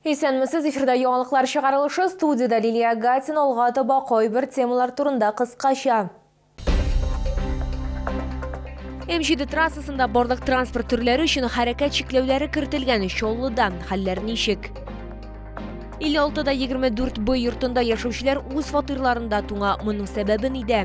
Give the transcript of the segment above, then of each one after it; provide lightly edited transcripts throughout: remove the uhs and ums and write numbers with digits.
Исәнмесез, эфирда яңалыклар чыгарылышы, студияда Лилия Гатин, алга таба кайбер темалар турында кыскача. М7 трассасында барлык транспорт түрләре өчен хәрәкәт чикләүләре кертелгән. Чаллыда хәлләр ничек? 56-да 24Б йортында яшәүчеләр үз фатирларында туңа. Моның сәбәбе нидә?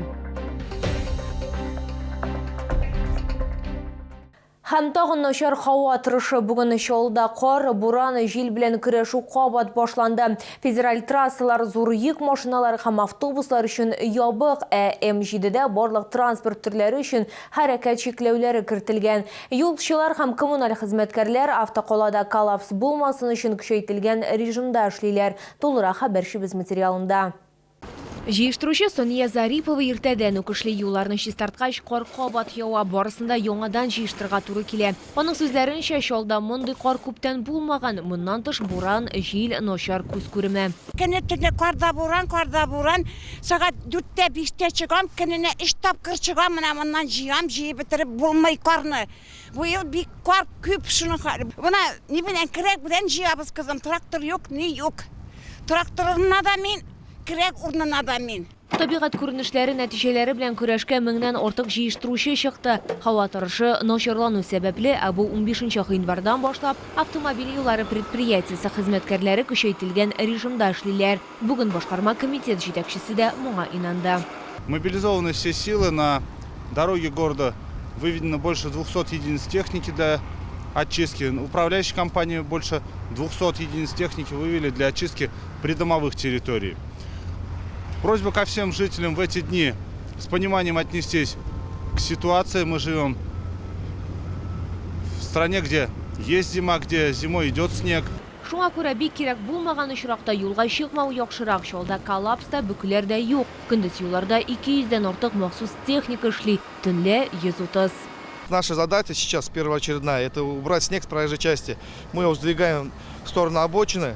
Һәм тагын начар һава торышы. Бүген Чаллыда кар, буран, җил белән көрәшү кабат башланды. Федераль трассалар, зур йөк машиналары һәм автобуслар өчен ябык, М7дә барлык транспорт төрләре өчен хәрәкәт чикләүләре кертелгән. Юлчылар һәм коммуналь хезмәткәрләр автоколада коллапс булмасын өчен көчәйтелгән режимда эшлиләр. Тулырак хәбәрчебез материалында. Җыештыручы Сония Зарипова иртәдән үк эшли. Юлларны чистарткач, кар кабат ява, барысында яңадан җыештырырга туры килә. Аның сүзләренчә, Чаллыда мондый кар күптән булмаган. Моннан тыш буран, җил, начар күз күреме. Көнне карда буран, сагат 4-тә 5-тә чыгам, көненә 3 тапкыр чыгам, менә моннан җыям, җыеп бетереп булмый карны. Бу ел бик кар күп шуны. Буна ни белән кирәк белән җыябыз, кызым, трактор юк, ни юк. Тракторына да мин кирәк, урынына да мин. Табигать күренешләре нәтиҗәләре белән көрәшкә меңнән артык җыештыручы чыкты. Һава торышы начарлану сәбәпле, бу 15 январьдан башлап автомобиль юллары предприятиясе хезмәткәрләре көчәйтелгән режимда эшлиләр. Бүген башкарма комитет җитәкчесе дә моңа инанды. Мобилизованы все силы, на дороге города выведено больше 200 единиц техники для очистки. Управляющие компании больше 200 единиц техники вывели для очистки придомовых территорий. Просьба ко всем жителям в эти дни с пониманием отнестись к ситуации. Мы живем в стране, где есть зима, где зимой идет снег. Шуңа күрә бик кирәк булмаган очракта юлга чыкмау яхшырак. Чаллыда коллапста, бүкләр дә юк. Көндез юлларда 200-дән артык махсус техника эшли, төнлә 130. Наша задача сейчас первоочередная – это убрать снег с проезжей части. Мы его сдвигаем в сторону обочины.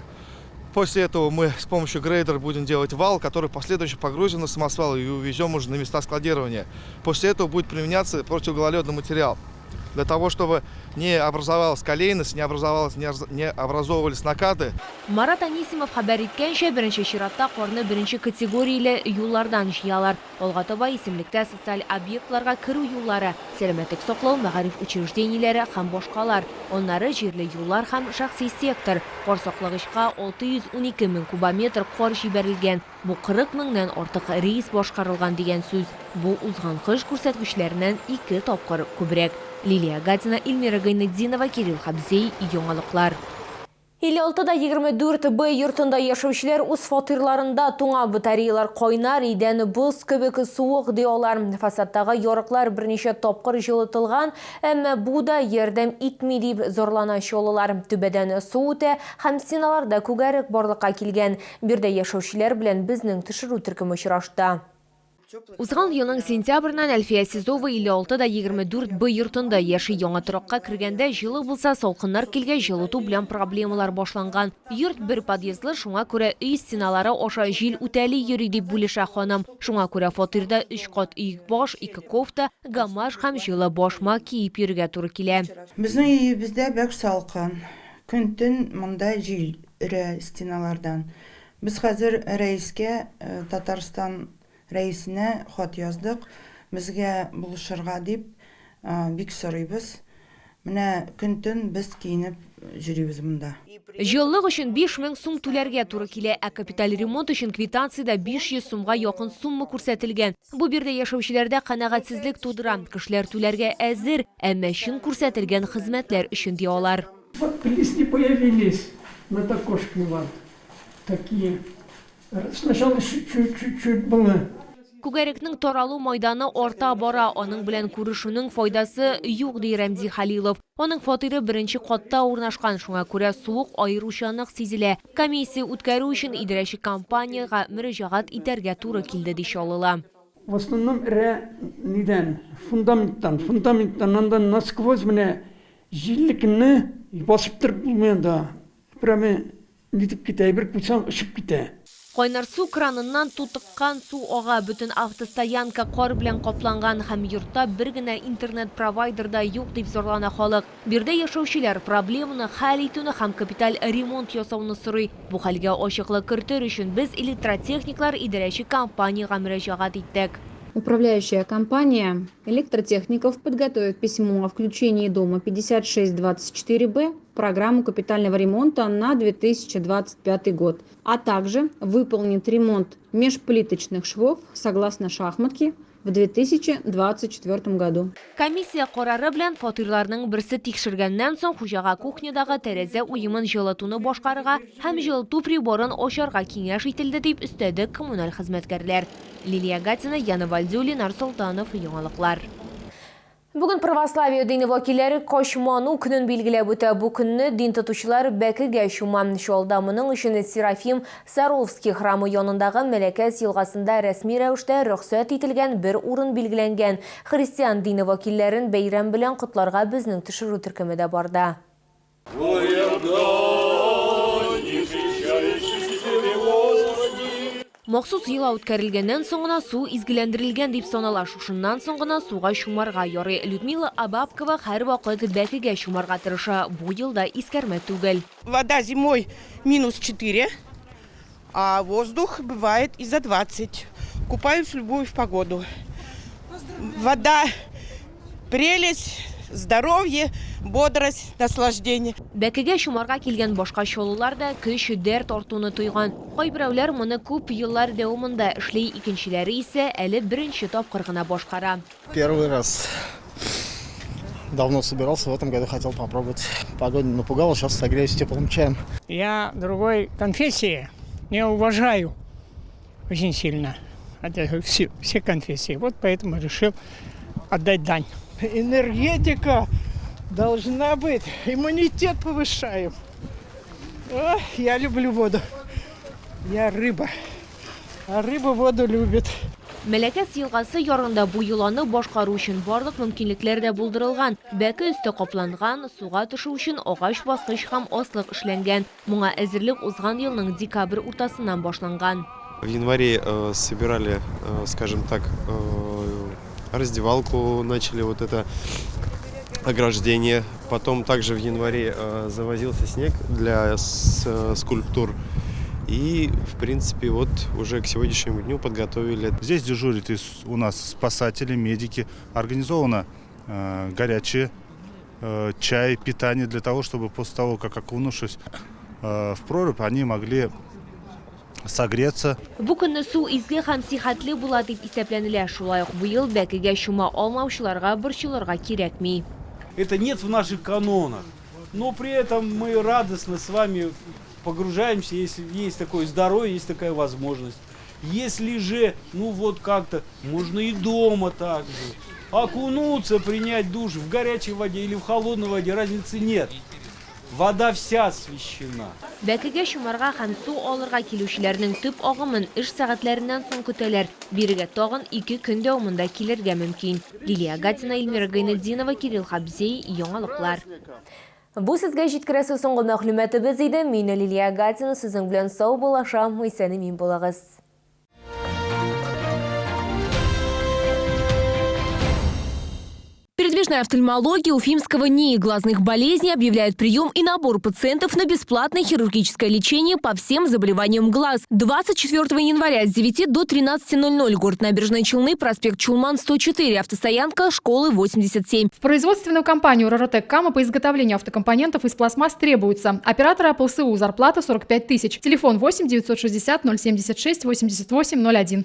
После этого мы с помощью грейдера будем делать вал, который последующий погрузим на самосвал и увезем уже на места складирования. После этого будет применяться противогололедный материал. Для того, чтобы не образовалась колейность, не образовывались накаты. Марат Анисимов хәбәр иткәнчә, беренче чиратта карны беренче категорияле юллардан җыялар. Алга таба исемлектә социаль объектларга керү юллары, сәламәтлек саклау, мәгариф учреждениеләре һәм башкалар. Аннары җирле юллар һәм шәхси сектор. Кар саклагычка 612 мең кубометр кар җибәрелгән. Бу 40 меңнән артык рейс башкарылган дигән сүз. Бу узган кыш күрсәткечләреннән 2 тапкыр күбрәк. Лилия Гатина, Эльмира Гайнетдинова, Кирилл Хабзей, яңалыклар. 56-да 24Б йортында яшәүчеләр үз фатирларында туңа. Батареялар кайнар, идән боз кебек суык диялар. Фасадтагы ярыклар берничә тапкыр җылытылган, әмма бу да ярдәм итми дип зарлана чаллылар. Түбәдән су үтә һәм стеналарда күгәрек барлыкка килгән. Бирдә яшәүчеләр белән безнең төшерү төркеме очрашты. Узган елның сентябрьнән Әлфия Сизова 56-да 24Б йортында яши. Яңа торакка кергәндә җылы булса, салкыннар килгән, җылыту белән проблемалар башланган. Йорт бер подъездлы, шуңа күрә өй стеналары аша җил үтәли йөри дип бүлешә ханым. Шуңа күрә фатирда 3 кат өйк баш, 2 кофта, гамаш һәм җылы башма киеп йөрергә туры килә. Безнең өебездә бик салкын. Көн-төн монда җил өрә стеналардан. Без хәзер рәискә, Татарстан рәисенә хат яздык. Безгә булышырга дип бик сорыйбыз. Менә көн-төн без киенеп җөрибез монда. Җыллык өчен 5 мең сум түләргә туры килә, капиталь ремонт өчен квитанциядә 500 сумга якын сумма күрсәтелгән. Бу бирдә яшәүчеләрдә канәгатьсезлек тудыра. Кешеләр түләргә әзер, әмма чын күрсәтелгән хезмәтләр өчен диялар. Листы появились на окошке вот такие. Сначала чуть-чуть было. Күгәрекнең таралу майданы арта бара, аның белән күрешүнең файдасы юк ди Рәмзи Халилов. Аның фатиры беренче катта урнашкан, шуңа күрә суык аеручанлык сизелә. Комиссия үткәрү өчен идарәче компанияга мөрәҗәгать итәргә туры килде ди Чаллыла. В основном нидән, фундаменттан андан насквозь менә җиллекне басып торып булмый анда. Прямо нитеп китә, бер кучан очып китә. Кайнар су краныннан тутыккан су ага бүтін автостоянка қор белән капланган һәм йортта бер генә интернет-провайдерда юк дип зарлана халык. Бирдә яшәүчеләр проблеманы хәл итүне һәм капиталь ремонт ясауны сорый. Бу хәлгә ачыклык кертер өчен без электротехниклар идарәче компанияга мөрәҗәгать иттек. Управляющая компания электротехников подготовит письмо о включении дома 5624Б в программу капитального ремонта на 2025 год, а также выполнит ремонт межплиточных швов согласно шахматке в 2024 году. Комиссия карары белән фатирларның берсе тикшергәннән соң хуҗага кухнядагы тәрәзә уемын җылытуны башкарырга һәм җылыту приборын ачарга киңәш ителде дип өстәде коммуналь хезмәткәрләр. Лилия Гатина, Яна Вальдюли, Нарсултанов, Яңалыклар. Бүген православие дини вәкилләре Кашману көнен билгеләп үтә. Бу көнне дин тотучылар бәкегә чумам. Шулда моның өчен Серафим Саровский храмы янындагы Мәләкәс елгасында рәсми рәвештә рөхсәт ителгән бер урын билгеләнгән. Христиан дини вәкилләрен бәйрәм белән котларга безнең төшерү төркеме дә барда. Махсус йыла үткәрелгәннән соңына су изгеләндерелгән дип санала. Шушыннан соңына суга чумарга ярый. Людмила Абабкова һәр вакыт бәкегә чумарга тырыша. Бу елда искәрмә түгел. Вода зимой -4, а воздух бывает и за 20. Купаюсь в любую погоду. Вода прелесть, здоровье, бодрость, наслаждение. Бәкегә чумарга килгән башка чолулар да көч дәрт артуны тойган. Кайберәүләр моны күп еллар дәвамында эшли, икенчеләре исә әле беренче тапкыр гына башкара. Первый раз. Давно собирался, в этом году хотел попробовать. Погода напугала, сейчас согреюсь теплым чаем. Я другой конфессии не уважаю очень сильно. Это все конфессии. Вот поэтому решил отдать дань. Энергетика должна быть. Иммунитет повышаем. Ох, я люблю воду. Я рыба. А рыба воду любит. Мәләкәс елгасы ярында бу йоланы башкару өчен барлык мөмкинлекләр дә булдырылган. Бәке өсте капланган, суга төшү өчен агач баскыч һәм аслык эшләнгән. Моңа әзерлек узган елның декабрь уртасыннан башланган. В январе собирали, скажем так, раздевалку, начали вот это ограждение. Потом также в январе завозился снег для скульптур. И, в принципе, вот уже к сегодняшнему дню подготовили. Здесь дежурят у нас спасатели, медики. Организовано горячее, чай, питание для того, чтобы после того, как окунувшись в прорубь, они могли согреться. Бу көнне су изге һәм сихәтле була дип исәпләнелә. Шулай ук бу ел бәкегә чума алмаучыларга борчылырга кирәкми. Это нет в наших канонах. Но при этом мы радостно с вами погружаемся, если есть такое здоровье, есть такая возможность. Если же, ну вот как-то, можно и дома так же. Окунуться, принять душ в горячей воде или в холодной воде, разницы нет. Вода вся освящена. Бәкегә чумарга һәм су алырга килүчеләрнең төп агымын эш сәгатьләреннән соң көтәләр. Бирегә тагын 2 көн дәвамында килергә мөмкин. Лилия Гатина, Эльмира Гайнетдинова, Кирилл Хабзей, Яңалыклар. Бу сезгә җиткерәсе соңгы мәгълүматыбыз иде. Мин Лилия Гатина, сезнең белән сау булашам, исән-имин булагыз. Передвижная офтальмология Уфимского НИИ глазных болезней объявляет прием и набор пациентов на бесплатное хирургическое лечение по всем заболеваниям глаз. 24 января с 9 до 13:00. Город Набережные Челны, проспект Чулман, 104, автостоянка школы 87. В производственную компанию «Роротек Кама» по изготовлению автокомпонентов из пластмасс требуется. Оператора АПЛСУ, зарплата 45 000. Телефон 8 960 076 88 01.